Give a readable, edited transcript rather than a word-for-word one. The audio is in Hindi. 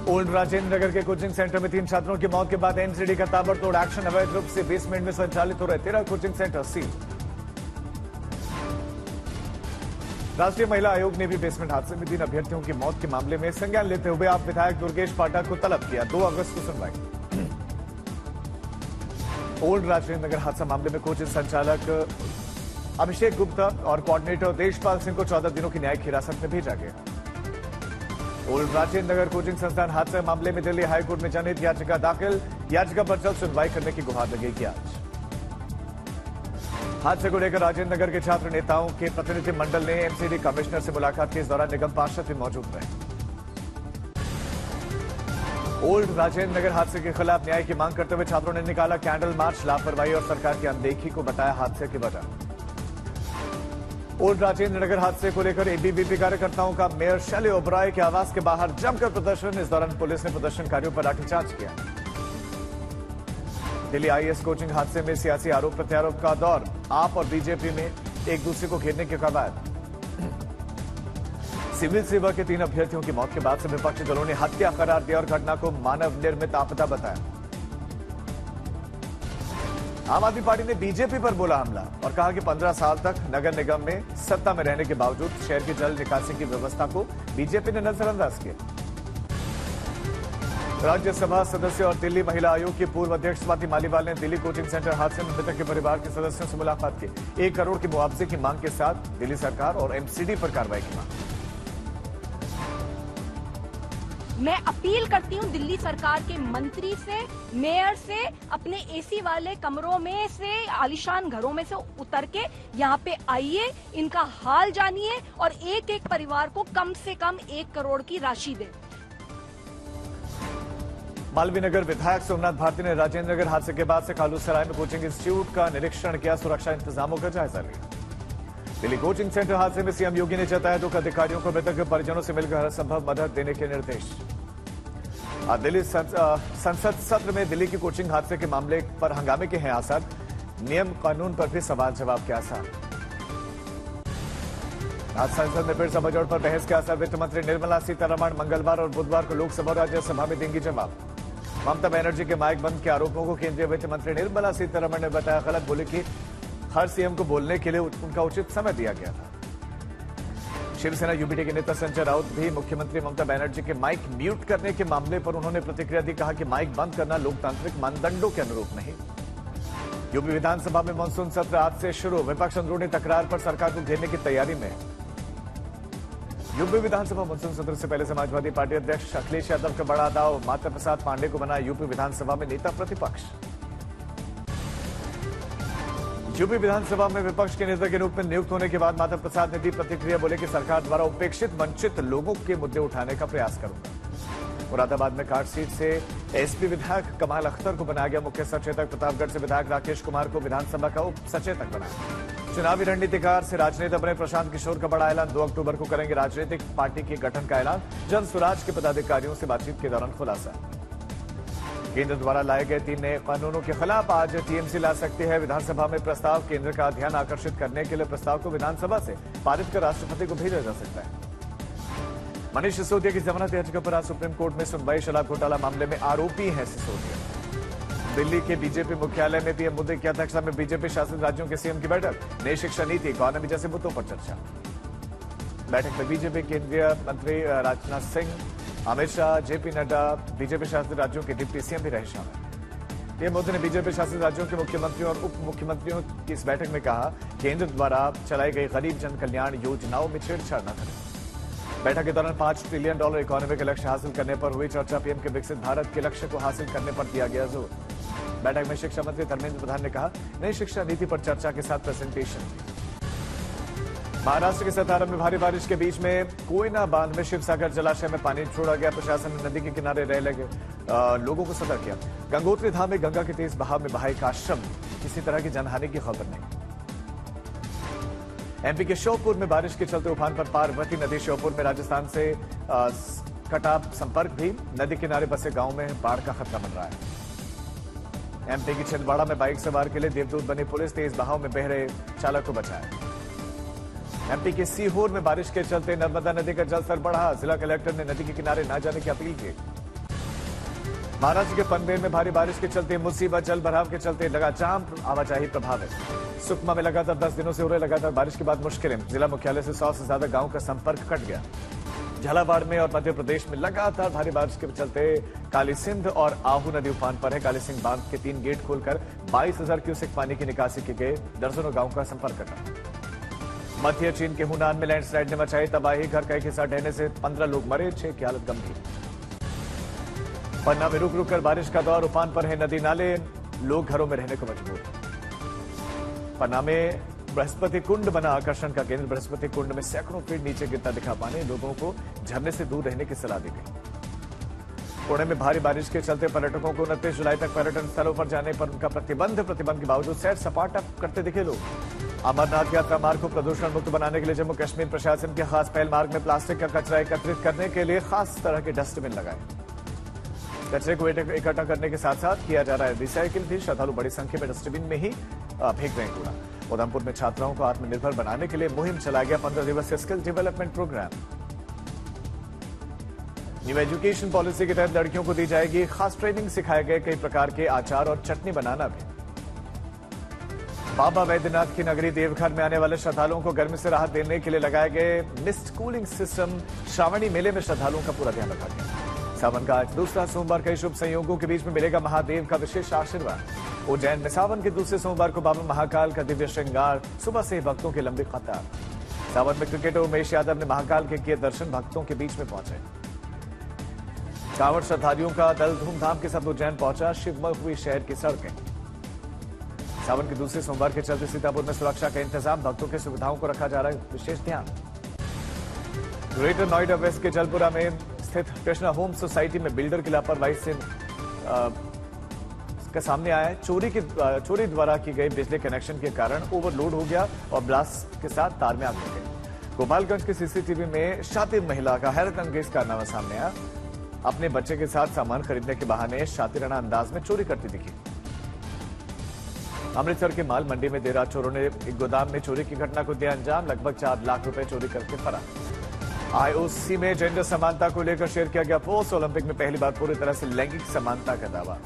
ओल्ड राजेंद्र नगर के कोचिंग सेंटर में 3 छात्रों की मौत के बाद एमसीडी का ताबड़तोड़ एक्शन। अवैध रूप से बेसमेंट में संचालित हो रहे 13 कोचिंग सेंटर सील। राष्ट्रीय महिला आयोग ने भी बेसमेंट हादसे में 3 अभ्यर्थियों की मौत के मामले में संज्ञान लेते हुए आप विधायक दुर्गेश पाठक को तलब किया। 2 अगस्त को सुनवाई। ओल्ड राजेंद्र नगर हादसा मामले में कोचिंग संचालक अभिषेक गुप्ता और कोऑर्डिनेटर देशपाल सिंह को 14 दिनों की न्यायिक हिरासत में भेजा गया। ओल्ड राजेंद्र नगर कोचिंग संस्थान हादसे मामले में दिल्ली हाईकोर्ट में जनहित याचिका दाखिल। याचिका पर जल्द सुनवाई करने की गुहार लगेगी आज। हादसे को लेकर राजेंद्र नगर के छात्र नेताओं के प्रतिनिधि मंडल ने एमसीडी कमिश्नर से मुलाकात की। इस दौरान निगम पार्षद भी मौजूद रहे। ओल्ड राजेंद्र नगर हादसे के खिलाफ न्याय की मांग करते हुए छात्रों ने निकाला कैंडल मार्च। लापरवाही और सरकार की अनदेखी को बताया हादसे की वजह। ओल्ड राजेंद्र नगर हादसे को लेकर एबीवीपी कार्यकर्ताओं का मेयर शैली ओबराय के आवास के बाहर जमकर प्रदर्शन। इस दौरान पुलिस ने प्रदर्शनकारियों पर लाठीचार्ज किया। दिल्ली आईएएस कोचिंग हादसे में सियासी आरोप प्रत्यारोप का दौर। आप और बीजेपी में एक दूसरे को घेरने के कवायद। सिविल सेवा के 3 अभ्यर्थियों की मौत के बाद से विपक्षी दलों ने हत्या करार दिया और घटना को मानव निर्मित आपदा बताया। आम आदमी पार्टी ने बीजेपी पर बोला हमला और कहा कि 15 साल तक नगर निगम में सत्ता में रहने के बावजूद शहर की जल निकासी की व्यवस्था को बीजेपी ने नजरअंदाज किया। राज्यसभा सदस्य और दिल्ली महिला आयोग की पूर्व अध्यक्ष स्वाति मालीवाल ने दिल्ली कोचिंग सेंटर हादसे में मृतक के परिवार के सदस्यों से मुलाकात की। 1 करोड़ के मुआवजे की मांग के साथ दिल्ली सरकार और एमसीडी पर कार्रवाई की मांग। मैं अपील करती हूं दिल्ली सरकार के मंत्री से, मेयर से, अपने एसी वाले कमरों में से, आलीशान घरों में से उतर के यहाँ पे आइए, इनका हाल जानिए और एक एक परिवार को कम से कम 1 करोड़ की राशि दें। मालवीय नगर विधायक सोमनाथ भारती ने राजेंद्र नगर हादसे के बाद से कालूसराय में कोचिंग इंस्टीट्यूट का निरीक्षण किया। सुरक्षा इंतजामों का जायजा लिया। दिल्ली कोचिंग सेंटर हादसे में सीएम योगी ने जताया दुख। अधिकारियों को मृतक परिजनों से मिलकर हर संभव मदद देने के निर्देश। आज दिल्ली संसद सत्र में दिल्ली की कोचिंग हादसे के मामले पर हंगामे के हैं आसार। नियम कानून पर भी सवाल जवाब के आसार। आज संसद में फिर बजट पर बहस के आसार। वित्त मंत्री निर्मला सीतारमण मंगलवार और बुधवार को लोकसभा और राज्यसभा में देंगी जवाब। ममता बनर्जी के माइक बंद के आरोपों को केंद्रीय वित्त मंत्री निर्मला सीतारमण ने बताया गलत। बोले कि हर सीएम को बोलने के लिए उनका उचित समय दिया गया था। शिवसेना यूबीटी के नेता संजय राउत भी मुख्यमंत्री ममता बनर्जी के माइक म्यूट करने के मामले पर उन्होंने प्रतिक्रिया दी। कहा कि माइक बंद करना लोकतांत्रिक मानदंडों के अनुरूप नहीं। यूपी विधानसभा में मानसून सत्र आज से शुरू। विपक्ष अंदरूनी तकरार पर सरकार को घेरने की तैयारी में। यूपी विधानसभा मानसून सत्र से पहले समाजवादी पार्टी अध्यक्ष अखिलेश यादव का बड़ा दाव। माता प्रसाद पांडे को बनाया यूपी विधानसभा में नेता प्रतिपक्ष। यूपी विधानसभा में विपक्ष के नेता के रूप में नियुक्त होने के बाद माता प्रसाद ने दी प्रतिक्रिया। बोले कि सरकार द्वारा उपेक्षित वंचित लोगों के मुद्दे उठाने का प्रयास करूंगा। मुरादाबाद में काट सीट से एसपी विधायक कमाल अख्तर को बनाया गया मुख्य सचेतक। प्रतापगढ़ से विधायक राकेश कुमार को विधानसभा का उप सचेतक बनाया। चुनावी रणनीतिकार से राजनेता बने प्रशांत किशोर का बड़ा ऐलान। 2 अक्टूबर को करेंगे राजनीतिक पार्टी के गठन का ऐलान। जन स्वराज के पदाधिकारियों से बातचीत के दौरान खुलासा। केंद्र द्वारा लाए गए 3 नए कानूनों के खिलाफ आज टीएमसी ला सकती है विधानसभा में प्रस्ताव। केंद्र का ध्यान आकर्षित करने के लिए प्रस्ताव को विधानसभा से पारित कर राष्ट्रपति को भेजा जा सकता है। मनीष सिसोदिया की जमानत याचिका पर आज सुप्रीम कोर्ट में सुनवाई। शराब घोटाला मामले में आरोपी है सिसोदिया। दिल्ली के बीजेपी मुख्यालय में पीएम मोदी की अध्यक्षता में बीजेपी शासित राज्यों के सीएम की बैठक। नई शिक्षा नीति, इकोनॉमी जैसे मुद्दों पर चर्चा। बैठक में बीजेपी केंद्रीय मंत्री राजनाथ सिंह, अमित शाह, जेपी नड्डा, बीजेपी शासित राज्यों के डिप्टी सीएम भी रहे शामिल। पीएम मोदी ने बीजेपी शासित राज्यों के मुख्यमंत्रियों और उप मुख्यमंत्रियों की इस बैठक में कहा केंद्र द्वारा चलाई गई गरीब जन कल्याण योजनाओं में छेड़छाड़ न करें। बैठक के दौरान $5 ट्रिलियन इकोनॉमी के लक्ष्य हासिल करने पर हुई चर्चा। पीएम के विकसित भारत के लक्ष्य को हासिल करने पर दिया गया जोर। बैठक में शिक्षा मंत्री धर्मेंद्र प्रधान ने कहा नई शिक्षा नीति पर चर्चा के साथ प्रेजेंटेशन। महाराष्ट्र के सतारा में भारी बारिश के बीच में कोयना बांध में शिवसागर जलाशय में पानी छोड़ा गया। प्रशासन ने नदी के किनारे रह लगे लोगों को सतर्क किया। गंगोत्री धाम में गंगा के तेज बहाव में बहा एक आश्रम। किसी तरह की जनहानि की खबर नहीं। एमपी के श्योपुर में बारिश के चलते उफान पर पार्वती नदी। श्योपुर में राजस्थान से कटा संपर्क भी। नदी किनारे बसे गांव में बाढ़ का खतरा बन रहा है। एमपी की छिंदवाड़ा में बाइक सवार के लिए देवदूत बनी पुलिस। तेज बहाव में बह रहे चालक को बचाया। एमपी के सीहोर में बारिश के चलते नर्मदा नदी का जलस्तर बढ़ा। जिला कलेक्टर ने नदी के किनारे न जाने की अपील की। महाराष्ट्र के पनवेल में भारी बारिश के चलते मुसीबत, जल भराव के चलते लगा जाम, आवाजाही प्रभावित। सुकमा में लगातार 10 दिनों से हो रहे लगातार बारिश के बाद मुश्किलें, जिला मुख्यालय से 100 से ज्यादा गांव का संपर्क कट गया। झालावाड़ में और मध्य प्रदेश में लगातार भारी बारिश के चलते काली सिंध और आहू नदी उफान पर है। काली सिंध बांध के 3 गेट खोलकर 22,000 क्यूसेक पानी की निकासी की गई। दर्जनों गांव का संपर्क कटा। मध्य चीन के हुनान में लैंडस्लाइड ने मचाई तबाही, घर का एक हिस्सा ढहने से 15 लोग मरे, 6 की हालत गंभीर। पन्ना में रुक रुक कर बारिश का दौर, उफान पर है नदी नाले, लोग घरों में रहने को मजबूर। पन्ना में बृहस्पति कुंड बना आकर्षण का केंद्र। बृहस्पति कुंड में सैकड़ों फीट नीचे गिरता दिखा पानी, लोगों को झरने से दूर रहने की सलाह दी गई। पुणे में भारी बारिश के चलते पर्यटकों को 29 जुलाई तक पर्यटन स्थलों पर जाने पर उनका प्रतिबंध के बावजूद सैर सपाटा करते दिखे लोग। अमरनाथ यात्रा मार्ग को प्रदूषण मुक्त बनाने के लिए जम्मू कश्मीर प्रशासन की खास पहल, मार्ग में प्लास्टिक का कचरा एकत्रित करने के लिए खास तरह के डस्टबिन लगाए। कचरे को इकट्ठा करने के साथ साथ किया जा रहा है रिसाइकिल भी। श्रद्धालु बड़ी संख्या में डस्टबिन में ही फेंक रहे हैं कूड़ा। उधमपुर में छात्राओं को आत्मनिर्भर बनाने के लिए मुहिम चलाया गया 15 दिवसीय skill development programme. New education policy के तहत लड़कियों को दी जाएगी खास ट्रेनिंग, सिखाए गए कई प्रकार के अचार और चटनी बनाना भी। बाबा वैद्यनाथ की नगरी देवघर में आने वाले श्रद्धालुओं को गर्मी से राहत देने के लिए लगाए गए मिस्ट कूलिंग सिस्टम। श्रावणी मेले में श्रद्धालुओं का पूरा ध्यान रखा गया। सावन का आज दूसरा सोमवार, कई शुभ संयोगों के बीच में मिलेगा महादेव का विशेष आशीर्वाद। उज्जैन में सावन के दूसरे सोमवार को बाबा महाकाल का दिव्य श्रृंगार, सुबह से भक्तों की लंबी कतार। सावन में क्रिकेटर उमेश यादव ने महाकाल के किए दर्शन, भक्तों के बीच में पहुंचे। कांवड़ श्रद्धालुओं का दल धूमधाम के साथ उज्जैन पहुंचा, शिवमय हुई शहर की सड़कें। सावन के दूसरे सोमवार के चलते सीतापुर में सुरक्षा का इंतजाम, भक्तों की सुविधाओं को रखा जा रहा है विशेष ध्यान। ग्रेटर नोएडा वेस्ट के जलपुरा में स्थित कृष्णा होम सोसाइटी में बिल्डर की लापरवाही से का सामने आया है। चोरी द्वारा की गई बिजली कनेक्शन के कारण ओवरलोड हो गया और ब्लास्ट के साथ तार में आग लग गई। गोपालगंज के सीसीटीवी में शातिर महिला का हैरत अंगेज कारनामा सामने आया। अपने बच्चे के साथ सामान खरीदने के बहाने शातिराना अंदाज में चोरी करती दिखी। अमृतसर के माल मंडी में देर रात चोरों ने एक गोदाम में चोरी की घटना को दिया अंजाम। लगभग 4 लाख रुपए चोरी करके फरार। आईओसी में जेंडर समानता को लेकर शेयर किया गया पोस्ट। ओलंपिक में पहली बार पूरी तरह से लैंगिक समानता का दावा।